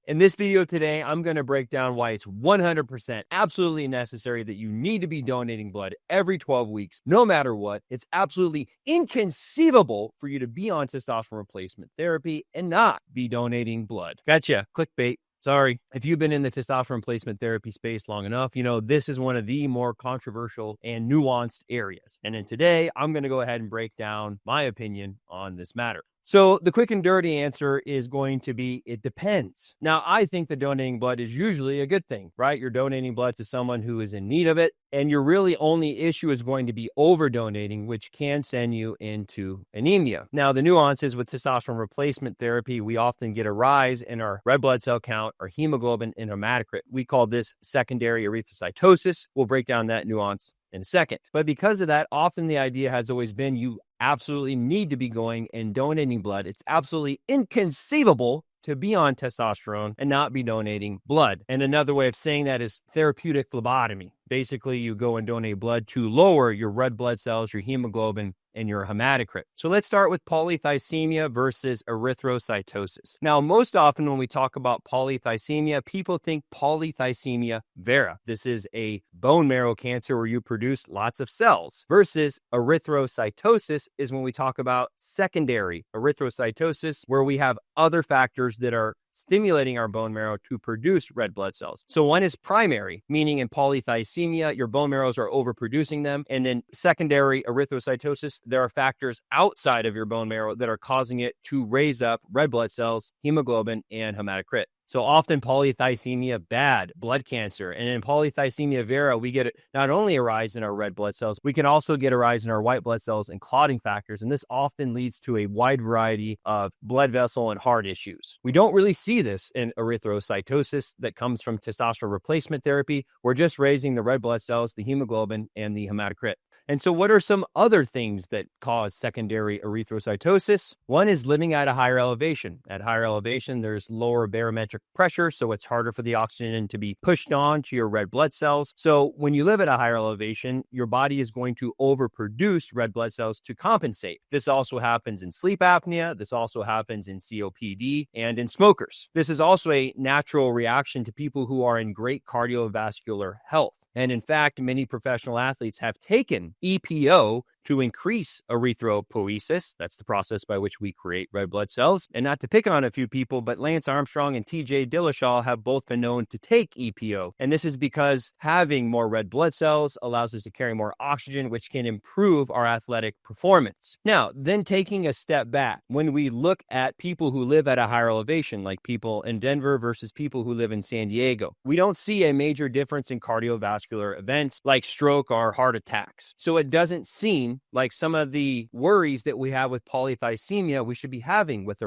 In this video today, I'm going to break down why it's 100% absolutely necessary that you need to be donating blood every 12 weeks, no matter what. It's absolutely inconceivable for you to be on testosterone replacement therapy and not be donating blood. Gotcha. Clickbait. Sorry. If you've been in the testosterone replacement therapy space long enough, you know this is one of the more controversial and nuanced areas. And then today, I'm going to go ahead and break down my opinion on this matter. So the quick and dirty answer is going to be, it depends. Now, I think that donating blood is usually a good thing, right? You're donating blood to someone who is in need of it, and your really only issue is going to be overdonating, which can send you into anemia. Now, the nuances with testosterone replacement therapy, we often get a rise in our red blood cell count, our hemoglobin, and hematocrit. We call this secondary erythrocytosis. We'll break down that nuance in a second. But because of that, often the idea has always been you absolutely need to be going and donating blood. It's absolutely inconceivable to be on testosterone and not be donating blood. And another way of saying that is therapeutic phlebotomy. Basically, you go and donate blood to lower your red blood cells, your hemoglobin, and your hematocrit. So let's start with polycythemia versus erythrocytosis. Now, most often when we talk about polycythemia, people think polycythemia vera. This is a bone marrow cancer where you produce lots of cells, versus erythrocytosis is when we talk about secondary erythrocytosis, where we have other factors that are stimulating our bone marrow to produce red blood cells. So one is primary, meaning in polycythemia, your bone marrows are overproducing them. And then secondary erythrocytosis, there are factors outside of your bone marrow that are causing it to raise up red blood cells, hemoglobin, and hematocrit. So often polycythemia, bad, blood cancer. And in polycythemia vera, we get not only a rise in our red blood cells, we can also get a rise in our white blood cells and clotting factors. And this often leads to a wide variety of blood vessel and heart issues. We don't really see this in erythrocytosis that comes from testosterone replacement therapy. We're just raising the red blood cells, the hemoglobin, and the hematocrit. And so what are some other things that cause secondary erythrocytosis? One is living at a higher elevation. At higher elevation, there's lower barometric pressure, so it's harder for the oxygen to be pushed on to your red blood cells. So when you live at a higher elevation, your body is going to overproduce red blood cells to compensate. This also happens in sleep apnea. This also happens in COPD and in smokers. This is also a natural reaction to people who are in great cardiovascular health. And in fact, many professional athletes have taken EPO to increase erythropoiesis. That's the process by which we create red blood cells. And not to pick on a few people, but Lance Armstrong and TJ Dillashaw have both been known to take EPO. And this is because having more red blood cells allows us to carry more oxygen, which can improve our athletic performance. Now, then taking a step back, when we look at people who live at a higher elevation, like people in Denver versus people who live in San Diego, we don't see a major difference in cardiovascular events like stroke or heart attacks. So it doesn't seem like some of the worries that we have with polycythemia we should be having with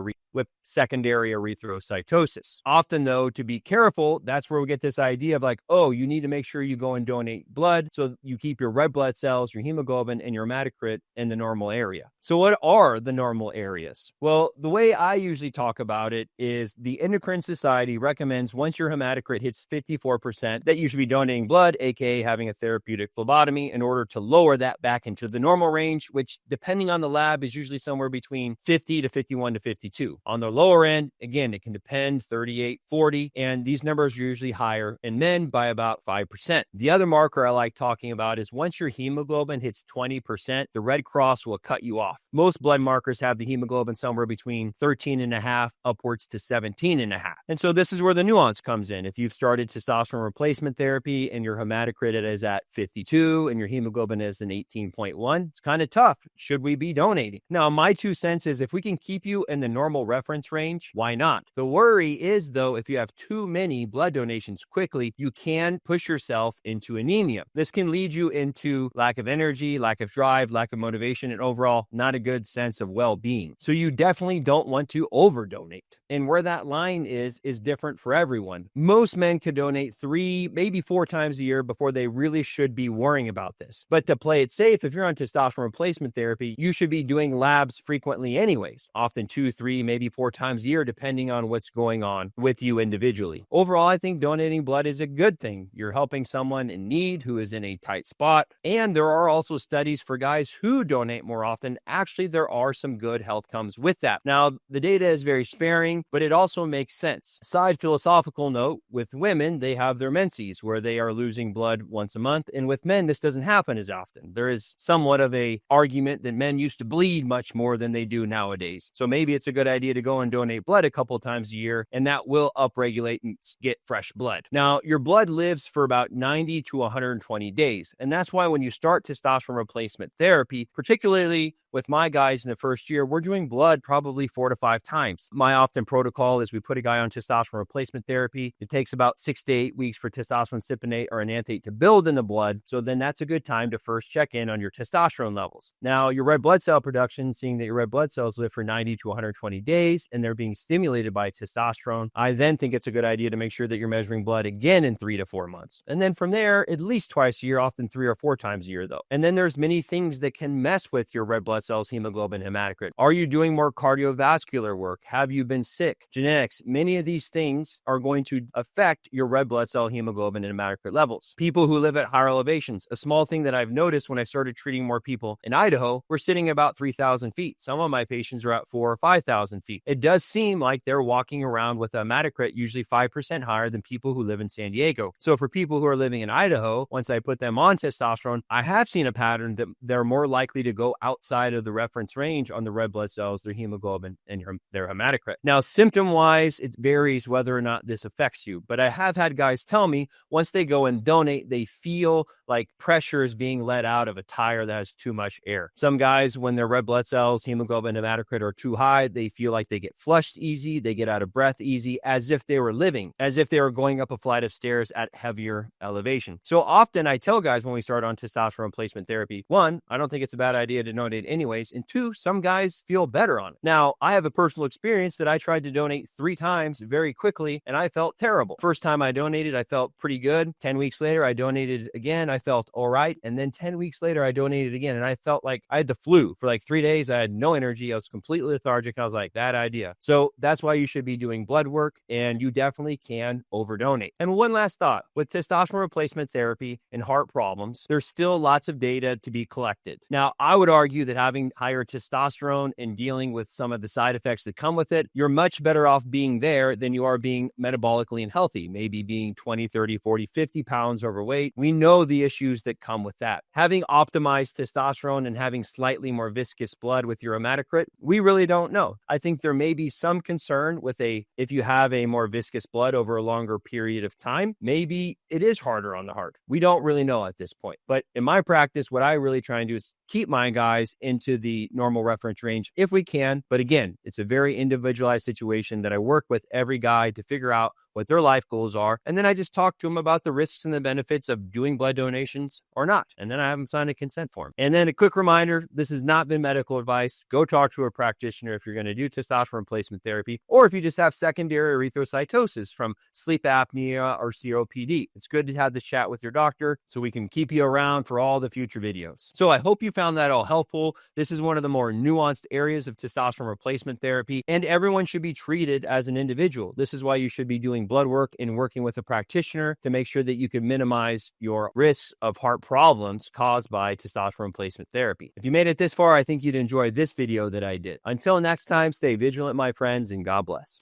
secondary erythrocytosis. Often, though, to be careful, that's where we get this idea of like, oh, you need to make sure you go and donate blood so you keep your red blood cells, your hemoglobin, and your hematocrit in the normal area. So what are the normal areas? Well, the way I usually talk about it is the Endocrine Society recommends once your hematocrit hits 54% that you should be donating blood, aka having a therapeutic phlebotomy, in order to lower that back into the normal range, which depending on the lab is usually somewhere between 50 to 51 to 52. On the lower end, again, it can depend 38, 40, and these numbers are usually higher in men by about 5%. The other marker I like talking about is once your hemoglobin hits 20%, the Red Cross will cut you off. Most blood markers have the hemoglobin somewhere between 13.5 upwards to 17.5. And so this is where the nuance comes in. If you've started testosterone replacement therapy and your hematocrit is at 52 and your hemoglobin is an 18.1, it's kind of tough. Should we be donating? Now, my 2 cents is if we can keep you in the normal reference range, why not? The worry is, though, if you have too many blood donations quickly, you can push yourself into anemia. This can lead you into lack of energy, lack of drive, lack of motivation, and overall not a good sense of well-being. So you definitely don't want to overdonate. And where that line is different for everyone. Most men could donate 3, maybe 4 times a year before they really should be worrying about this. But to play it safe, if you're on testosterone replacement therapy, you should be doing labs frequently anyways, often 2, 3, maybe maybe 4 times a year, depending on what's going on with you individually. Overall, I think donating blood is a good thing. You're helping someone in need who is in a tight spot. And there are also studies for guys who donate more often. Actually, there are some good health comes with that. Now, the data is very sparing, but it also makes sense. Side philosophical note, with women, they have their menses where they are losing blood once a month. And with men, this doesn't happen as often. There is somewhat of a argument that men used to bleed much more than they do nowadays. So maybe it's a good idea to go and donate blood a couple times a year, and that will upregulate and get fresh blood. Now, your blood lives for about 90 to 120 days. And that's why when you start testosterone replacement therapy, particularly with my guys in the first year, we're doing blood probably 4 to 5 times. My often protocol is we put a guy on testosterone replacement therapy. It takes about 6 to 8 weeks for testosterone cypionate or enanthate to build in the blood. So then that's a good time to first check in on your testosterone levels. Now, your red blood cell production, seeing that your red blood cells live for 90 to 120 days and they're being stimulated by testosterone, I then think it's a good idea to make sure that you're measuring blood again in 3 to 4 months. And then from there, at least twice a year, often 3 or 4 times a year though. And then there's many things that can mess with your red blood cells, hemoglobin, hematocrit. Are you doing more cardiovascular work? Have you been sick? Genetics. Many of these things are going to affect your red blood cell, hemoglobin, and hematocrit levels. People who live at higher elevations. A small thing that I've noticed when I started treating more people in Idaho, we're sitting about 3,000 feet. Some of my patients are at 4,000 or 5,000 feet. It does seem like they're walking around with a hematocrit usually 5% higher than people who live in San Diego. So for people who are living in Idaho, once I put them on testosterone, I have seen a pattern that they're more likely to go outside of the reference range on the red blood cells, their hemoglobin, and their hematocrit. Now, symptom-wise, it varies whether or not this affects you, but I have had guys tell me once they go and donate, they feel like pressure is being let out of a tire that has too much air. Some guys, when their red blood cells, hemoglobin, hematocrit are too high, they feel like they get flushed easy, they get out of breath easy, as if they were living, as if they were going up a flight of stairs at heavier elevation. So often I tell guys when we start on testosterone replacement therapy, 1, I don't think it's a bad idea to donate anyways, and 2, some guys feel better on it. Now, I have a personal experience that I tried to donate 3 times very quickly, and I felt terrible. First time I donated, I felt pretty good. 10 weeks later, I donated again. I felt all right. And then 10 weeks later, I donated again, and I felt like I had the flu for like 3 days. I had no energy. I was completely lethargic. I was like, bad idea. So that's why you should be doing blood work, and you definitely can overdonate. And one last thought, with testosterone replacement therapy and heart problems, there's still lots of data to be collected. Now, I would argue that having higher testosterone and dealing with some of the side effects that come with it, you're much better off being there than you are being metabolically unhealthy, maybe being 20, 30, 40, 50 pounds overweight. We know the issues that come with that. Having optimized testosterone and having slightly more viscous blood with your hematocrit, we really don't know. I think there may be some concern with if you have a more viscous blood over a longer period of time, maybe it is harder on the heart. We don't really know at this point. But in my practice, what I really try and do is keep my guys into the normal reference range if we can. But again, it's a very individualized situation that I work with every guy to figure out what their life goals are. And then I just talk to them about the risks and the benefits of doing blood donations or not. And then I have them sign a consent form. And then a quick reminder, this has not been medical advice. Go talk to a practitioner if you're going to do testosterone replacement therapy, or if you just have secondary erythrocytosis from sleep apnea or COPD. It's good to have this chat with your doctor so we can keep you around for all the future videos. So I hope you found that all helpful. This is one of the more nuanced areas of testosterone replacement therapy, and everyone should be treated as an individual. This is why you should be doing blood work and working with a practitioner to make sure that you can minimize your risks of heart problems caused by testosterone replacement therapy. If you made it this far, I think you'd enjoy this video that I did. Until next time, stay vigilant, my friends, and God bless.